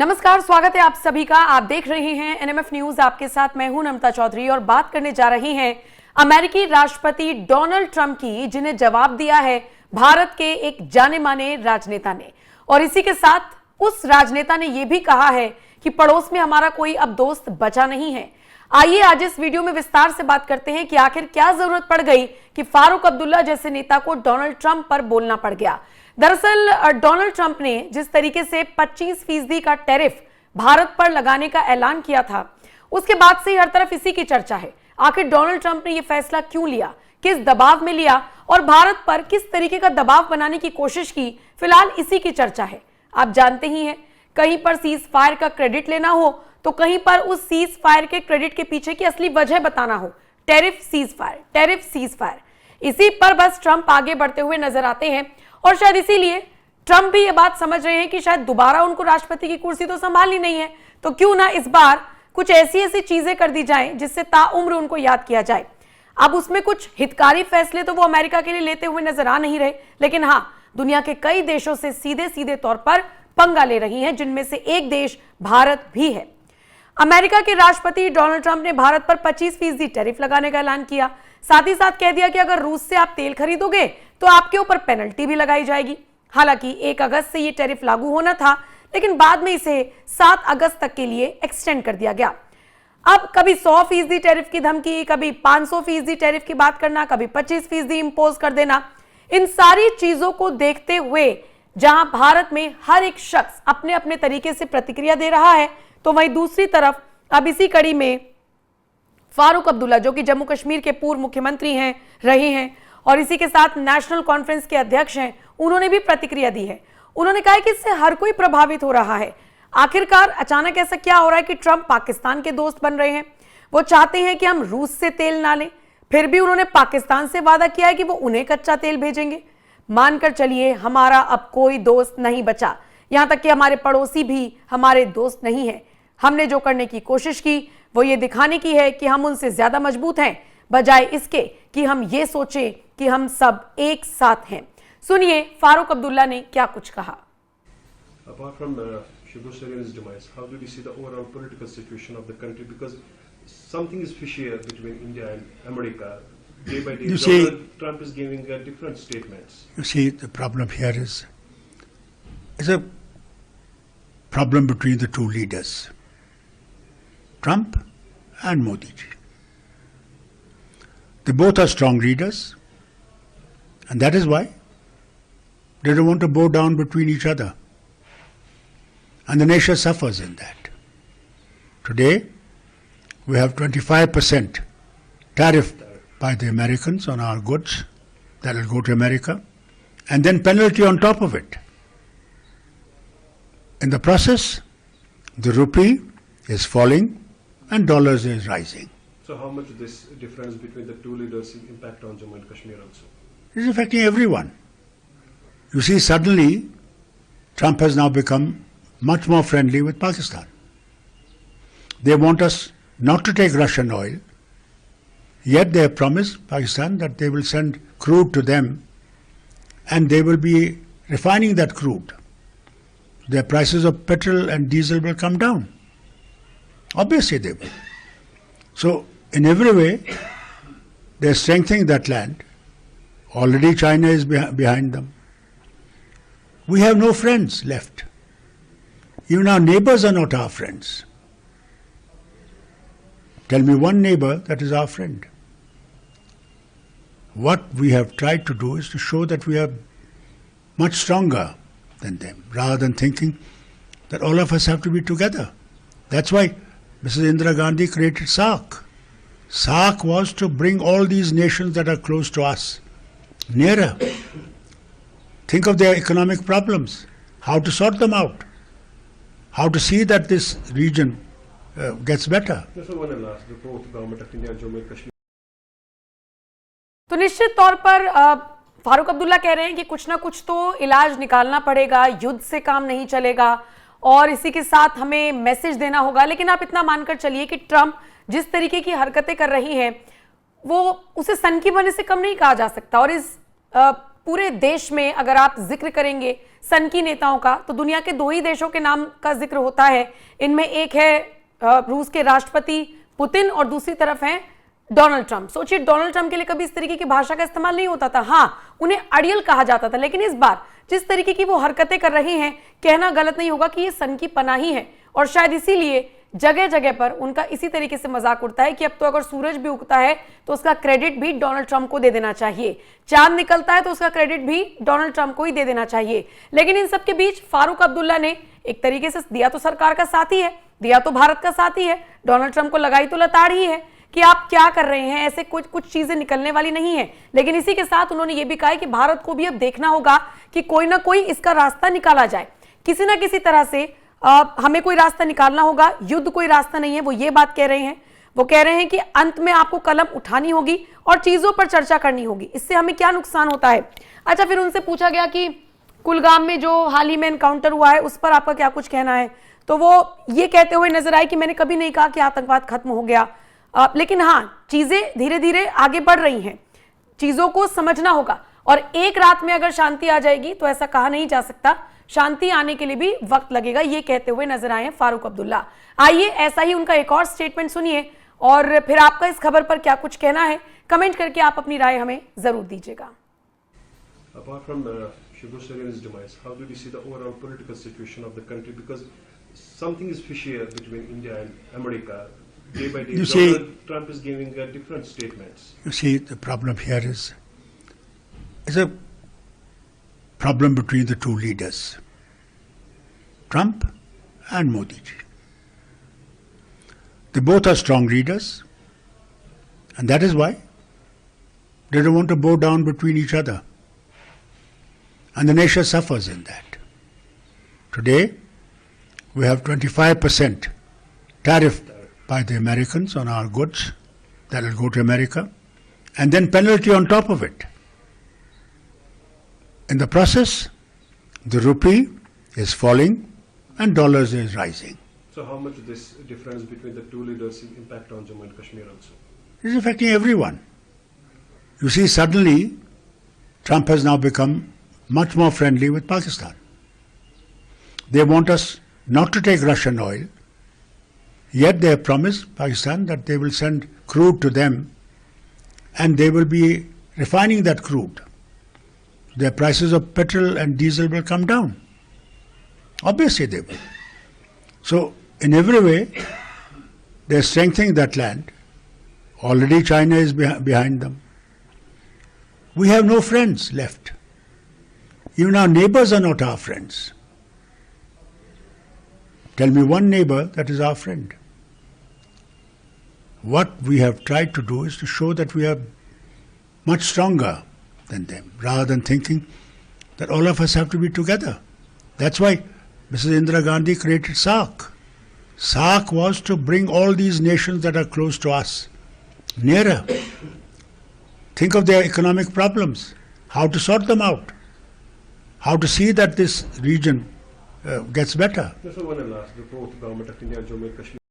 नमस्कार, स्वागत है आप सभी का। आप देख रहे हैं एनएमएफ न्यूज। आपके साथ मैं हूं नमता चौधरी और बात करने जा रही हैं अमेरिकी राष्ट्रपति डोनाल्ड ट्रंप की, जिन्हें जवाब दिया है भारत के एक जाने माने राजनेता ने। और इसी के साथ उस राजनेता ने यह भी कहा है कि पड़ोस में हमारा कोई अब दोस्त बचा नहीं है। आइए आज इस वीडियो में विस्तार से बात करते हैं कि आखिर क्या जरूरत पड़ गई कि फारूक अब्दुल्ला जैसे नेता को डोनाल्ड ट्रंप पर बोलना पड़ गया। दरअसल डोनाल्ड ट्रंप ने जिस तरीके से 25% का टैरिफ भारत पर लगाने का ऐलान किया था, उसके बाद से हर तरफ इसी की चर्चा है। आखिर डोनाल्ड ट्रंप ने यह फैसला क्यों लिया, किस दबाव में लिया और भारत पर किस तरीके का दबाव बनाने की कोशिश की, फिलहाल इसी की चर्चा है। आप जानते ही हैं, कहीं पर सीज फायर का क्रेडिट लेना हो तो कहीं पर उस सीज फायर के क्रेडिट के पीछे की असली वजह बताना हो। टैरिफ सीज फायर, इसी पर बस ट्रंप आगे बढ़ते हुए नजर आते हैं। और शायद इसीलिए ट्रंप भी ये बात समझ रहे हैं कि शायद दोबारा उनको राष्ट्रपति की कुर्सी तो संभालनी नहीं है, तो क्यों ना इस बार कुछ ऐसी चीजें कर दी जाएं जिससे ताउम्र उनको याद किया जाए। अब उसमें कुछ हितकारी फैसले तो वो अमेरिका के लिए लेते हुए नजर आ नहीं रहे, लेकिन हाँ, दुनिया के कई देशों से सीधे तौर पर पंगा ले रही हैं, जिनमें से एक देश भारत भी है। अमेरिका के राष्ट्रपति डोनाल्ड ट्रंप ने भारत पर 25% टैरिफ लगाने का ऐलान किया। साथ ही साथ कह दिया कि अगर रूस से आप तेल खरीदोगे तो आपके ऊपर पेनल्टी भी लगाई जाएगी। हालांकि 1 अगस्त से यह टैरिफ लागू होना था, लेकिन बाद में इसे 7 अगस्त तक के लिए एक्सटेंड कर दिया गया। अब कभी 100% टैरिफ की धमकी, कभी 500% टैरिफ की बात करना, कभी 25% इंपोज कर देना। इन सारी चीजों को देखते हुए जहां भारत में हर एक शख्स अपने अपने तरीके से प्रतिक्रिया दे रहा है, तो वहीं दूसरी तरफ अब इसी कड़ी में फारूक अब्दुल्ला, जो कि जम्मू कश्मीर के पूर्व मुख्यमंत्री रहे हैं और इसी के साथ नेशनल कॉन्फ्रेंस के अध्यक्ष हैं, उन्होंने भी प्रतिक्रिया दी है। उन्होंने कहा कि इससे हर कोई प्रभावित हो रहा है। आखिरकार अचानक ऐसा क्या हो रहा है कि ट्रंप पाकिस्तान के दोस्त बन रहे हैं। वो चाहते हैं कि हम रूस से तेल ना लें, फिर भी उन्होंने पाकिस्तान से वादा किया है कि वो उन्हें कच्चा तेल भेजेंगे। मानकर चलिए, हमारा अब कोई दोस्त नहीं बचा, यहां तक कि हमारे पड़ोसी भी हमारे दोस्त नहीं है। हमने जो करने की कोशिश की वो ये दिखाने की है कि हम उनसे ज्यादा मजबूत हैं, बजाय इसके कि हम ये सोचें कि हम सब एक साथ हैं। सुनिए फारूक अब्दुल्ला ने क्या कुछ कहा। Apart from Shibur Sarian's demise, how do you see the overall political situation of the country? Because something is fishy between India and America. Day by day, Donald Trump is giving different statements. You see, the problem here is a problem between the two leaders, Trump and Modi ji. They both are strong leaders, and that is why they don't want to bow down between each other. And the nation suffers in that. Today, we have 25% tariff by the Americans on our goods that will go to America, and then penalty on top of it. In the process, the rupee is falling and dollars is rising. So how much this difference between the two leaders impact on Jammu and Kashmir also? It is affecting everyone. You see, suddenly, Trump has now become much more friendly with Pakistan. They want us not to take Russian oil, yet they have promised Pakistan that they will send crude to them and they will be refining that crude. Their prices of petrol and diesel will come down. Obviously they will. So in every way, they are strengthening that land. Already China is behind them. We have no friends left. Even our neighbors are not our friends. Tell me one neighbor that is our friend. What we have tried to do is to show that we are much stronger than them, rather than thinking that all of us have to be together. That's why Mrs. Indira Gandhi created SAARC. SAARC was to bring all these nations that are close to us nearer. Think of their economic problems, how to sort them out, how to see that this region gets better. Just one last, the both government of India and Jammu and Kashmir. तो निश्चित तौर पर फारूक अब्दुल्ला कह रहे हैं कि कुछ ना कुछ तो इलाज निकालना पड़ेगा, युद्ध से काम नहीं चलेगा और इसी के साथ हमें मैसेज देना होगा। लेकिन आप इतना मानकर चलिए कि ट्रंप जिस तरीके की हरकतें कर रही हैं, वो उसे सनकी बने से कम नहीं कहा जा सकता। और इस पूरे देश में अगर आप जिक्र करेंगे सनकी नेताओं का तो दुनिया के 2 ही देशों के नाम का जिक्र होता है। इनमें एक है रूस के राष्ट्रपति पुतिन और दूसरी तरफ है डोनाल्ड ट्रंप। सोचिए, डोनाल्ड ट्रंप के लिए कभी इस तरीके की भाषा का इस्तेमाल नहीं होता था। हाँ, उन्हें अड़ियल कहा जाता था, लेकिन इस बार जिस तरीके की वो हरकतें कर रहे हैं, कहना गलत नहीं होगा कि ये सनकी पनाही है। और शायद इसीलिए जगह जगह पर उनका इसी तरीके से मजाक उड़ता है कि अब तो अगर सूरज भी उगता है तो उसका क्रेडिट भी डोनाल्ड ट्रंप को दे देना चाहिए, चांद निकलता है तो उसका क्रेडिट भी डोनाल्ड ट्रंप को ही दे देना चाहिए। लेकिन इन सबके बीच फारूक अब्दुल्ला ने एक तरीके से दिया तो सरकार का साथ ही है, दिया तो भारत का साथ ही है, डोनाल्ड ट्रंप को लगाई तो लताड़ ही है कि आप क्या कर रहे हैं, ऐसे कुछ चीजें निकलने वाली नहीं है। लेकिन इसी के साथ उन्होंने ये भी कहा कि भारत को भी अब देखना होगा कि कोई ना कोई इसका रास्ता निकाला जाए, किसी ना किसी तरह से हमें कोई रास्ता निकालना होगा। युद्ध कोई रास्ता नहीं है, वो ये बात कह रहे हैं। वो कह रहे हैं कि अंत में आपको कलम उठानी होगी और चीजों पर चर्चा करनी होगी, इससे हमें क्या नुकसान होता है। अच्छा, फिर उनसे पूछा गया कि कुलगाम में जो हाल ही में एनकाउंटर हुआ है उस पर आपका क्या कुछ कहना है, तो वो ये कहते हुए नजर आए कि मैंने कभी नहीं कहा कि आतंकवाद खत्म हो गया, लेकिन हाँ, चीजें धीरे धीरे आगे बढ़ रही हैं, चीजों को समझना होगा और एक रात में अगर शांति आ जाएगी तो ऐसा कहा नहीं जा सकता, शांति आने के लिए भी वक्त लगेगा, ये कहते हुए नजर आए हैं फारूक अब्दुल्ला। आइए ऐसा ही उनका एक और स्टेटमेंट सुनिए और फिर आपका इस खबर पर क्या कुछ कहना है, कमेंट करके आप अपनी राय हमें जरूर दीजिएगा। Apart from Shibu Soren's demise, how do you see the overall political situation of the country? Because something is fishy between India and America. Day by day, Donald Trump is giving different statements. You see, the problem here is a problem between the two leaders, Trump and Modi ji. They both are strong leaders, and that is why they don't want to bow down between each other. And the nation suffers in that. Today, we have 25% tariff by the Americans on our goods that will go to America, and then penalty on top of it. In the process, the rupee is falling and dollars is rising. So how much this difference between the two leaders impact on Jammu and Kashmir also? It is affecting everyone. You see, suddenly, Trump has now become much more friendly with Pakistan. They want us not to take Russian oil, yet they have promised Pakistan that they will send crude to them and they will be refining that crude. Their prices of petrol and diesel will come down. Obviously they will. So in every way, they are strengthening that land. Already China is behind them. We have no friends left. Even our neighbors are not our friends. Tell me one neighbor that is our friend. What we have tried to do is to show that we are much stronger than them, rather than thinking that all of us have to be together. That's why Mrs. Indira Gandhi created SAARC. SAARC was to bring all these nations that are close to us nearer. Think of their economic problems, how to sort them out, how to see that this region gets better. This is one of the last, the both government of India and Jammu and Kashmir